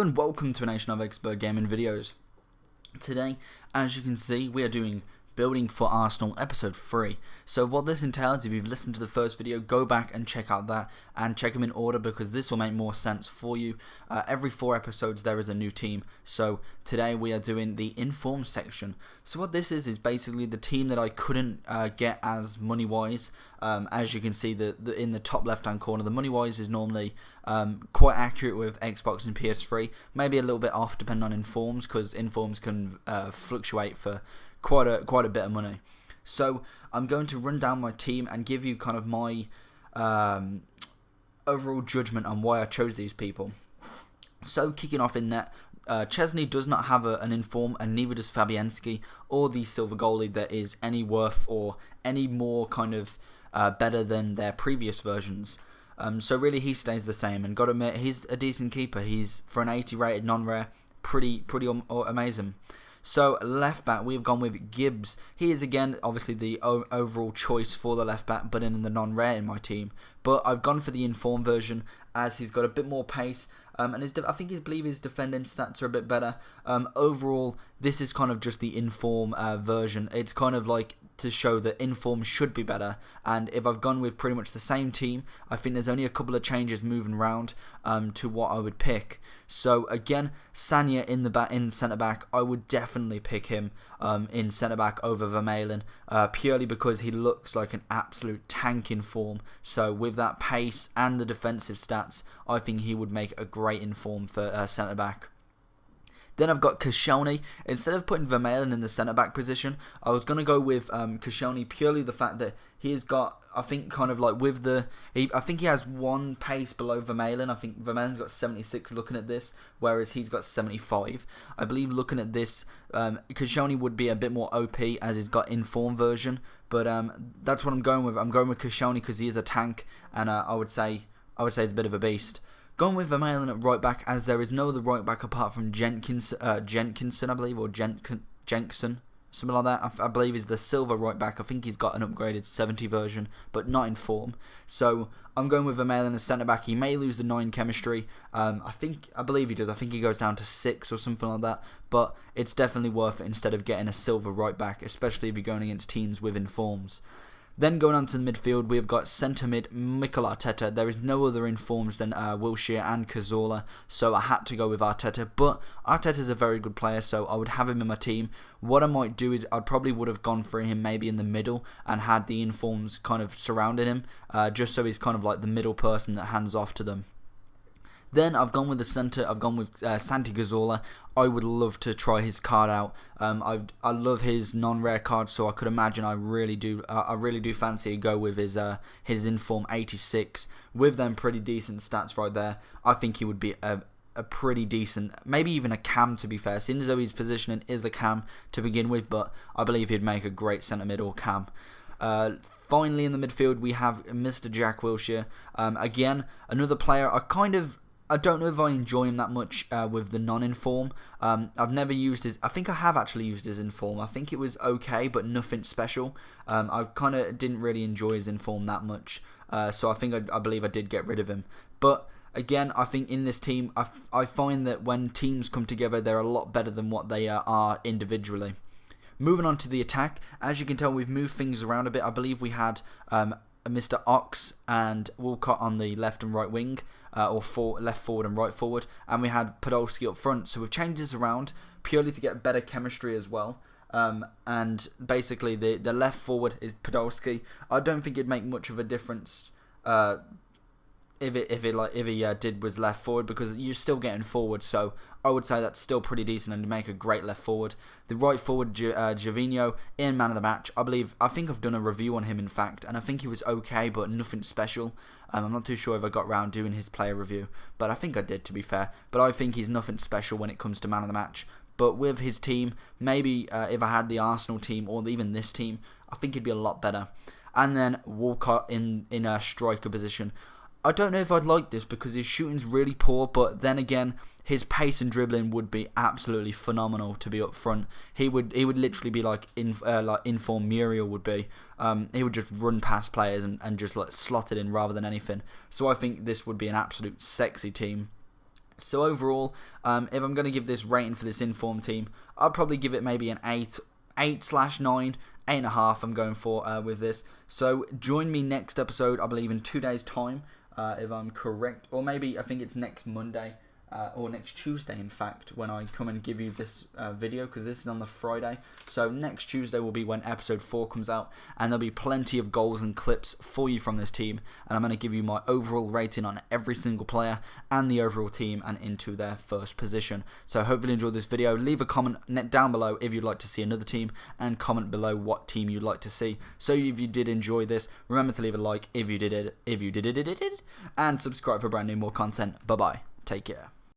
Hello and welcome to a Nation of Expert Gaming videos. Today, as you can see, we are doing Building for Arsenal episode 3. So what this entails, if you've listened to the first video, go back and check out that and check them in order because this will make more sense for you. Every 4 episodes there is a new team. So today we are doing the inform section. So what this is basically the team that I couldn't get as money wise. As you can see in the top left hand corner, the money wise is normally quite accurate with Xbox and PS3. Maybe a little bit off depending on informs because informs can fluctuate for quite a bit of money. So I'm going to run down my team and give you kind of my overall judgment on why I chose these people. So kicking off in net, Chesney does not have an inform, and neither does Fabianski or the silver goalie that is any worth or any more kind of better than their previous versions. So really he stays the same, and gotta admit he's a decent keeper. He's for an 80 rated non-rare, pretty amazing. So left back, we've gone with Gibbs. He is again obviously the overall choice for the left back, but in the non-rare in my team. But I've gone for the inform version as he's got a bit more pace, and I believe his defending stats are a bit better. Overall, this is kind of just the inform version. It's kind of like to show that inform should be better, and if I've gone with pretty much the same team, I think there's only a couple of changes moving around to what I would pick. So again, Sanya in centre back, I would definitely pick him in centre back over Vermaelen, purely because he looks like an absolute tank in form. So with that pace and the defensive stats, I think he would make a great inform for centre back. Then I've got Koscielny. Instead of putting Vermaelen in the centre-back position, I was going to go with Koscielny purely the fact that he's got, I think, kind of like with I think he has one pace below Vermaelen. I think Vermaelen's got 76 looking at this, whereas he's got 75. I believe looking at this, Koscielny would be a bit more OP as he's got inform version, but that's what I'm going with. I'm going with Koscielny because he is a tank, and I would say he's a bit of a beast. Going with Vermaelen at right back, as there is no other right back apart from Jenkinson, I believe, or Jenkson, something like that. I believe is the silver right back. I think he's got an upgraded 70 version, but not in form. So I'm going with Vermaelen as centre back. He may lose the 9 chemistry. I believe he does. I think he goes down to 6 or something like that. But it's definitely worth it instead of getting a silver right back, especially if you're going against teams with informs. Then going on to the midfield, we've got centre mid Mikel Arteta. There is no other informs than Wilshere and Cazorla, so I had to go with Arteta. But Arteta's a very good player, so I would have him in my team. What I might do is I probably would have gone for him maybe in the middle and had the informs kind of surrounding him, just so he's kind of like the middle person that hands off to them. Then I've gone with the centre. I've gone with Santi Cazorla. I would love to try his card out. I love his non-rare card, so I could imagine I really do fancy to go with his inform 86 with them pretty decent stats right there. I think he would be a pretty decent, maybe even a cam to be fair, seeing as though his positioning is a cam to begin with, but I believe he'd make a great centre mid or cam. Finally in the midfield we have Mr. Jack Wilshere. Again, another player I don't know if I enjoy him that much with the non-inform. I've never used his... I think I have actually used his inform. I think it was okay, but nothing special. I kind of didn't really enjoy his inform that much. So I believe I did get rid of him. But again, I think in this team, I find that when teams come together, they're a lot better than what they are individually. Moving on to the attack, as you can tell, we've moved things around a bit. I believe we had Mr. Ox and Walcott on the left and right wing, or left forward and right forward, and we had Podolski up front. So we've changed this around purely to get better chemistry as well. And basically the left forward is Podolski. I don't think it'd make much of a difference if he was left forward, because you're still getting forward, so I would say that's still pretty decent and make a great left forward. The right forward, Gervinho, in man of the match. I think I've done a review on him, in fact, and I think he was okay, but nothing special. I'm not too sure if I got round doing his player review, but I think I did, to be fair. But I think he's nothing special when it comes to man of the match. But with his team, maybe if I had the Arsenal team or even this team, I think he'd be a lot better. And then Walcott in a striker position. I don't know if I'd like this because his shooting's really poor, but then again, his pace and dribbling would be absolutely phenomenal to be up front. He would literally be like inform Muriel would be. He would just run past players and just like slot it in rather than anything. So I think this would be an absolute sexy team. So overall, if I'm going to give this rating for this inform team, I'd probably give it maybe an 8/9, 8.5 I'm going for with this. So join me next episode, I believe in 2 days time, if I'm correct, or maybe I think it's next Monday, or next Tuesday in fact, when I come and give you this video, because this is on the Friday. So next Tuesday will be when episode 4 comes out, and there'll be plenty of goals and clips for you from this team, and I'm going to give you my overall rating on every single player and the overall team and into their first position. So I hope you enjoyed this video. Leave a comment down below if you'd like to see another team, and comment below what team you'd like to see. So if you did enjoy this, remember to leave a like if you did it, and subscribe for brand new more content. Bye bye, take care.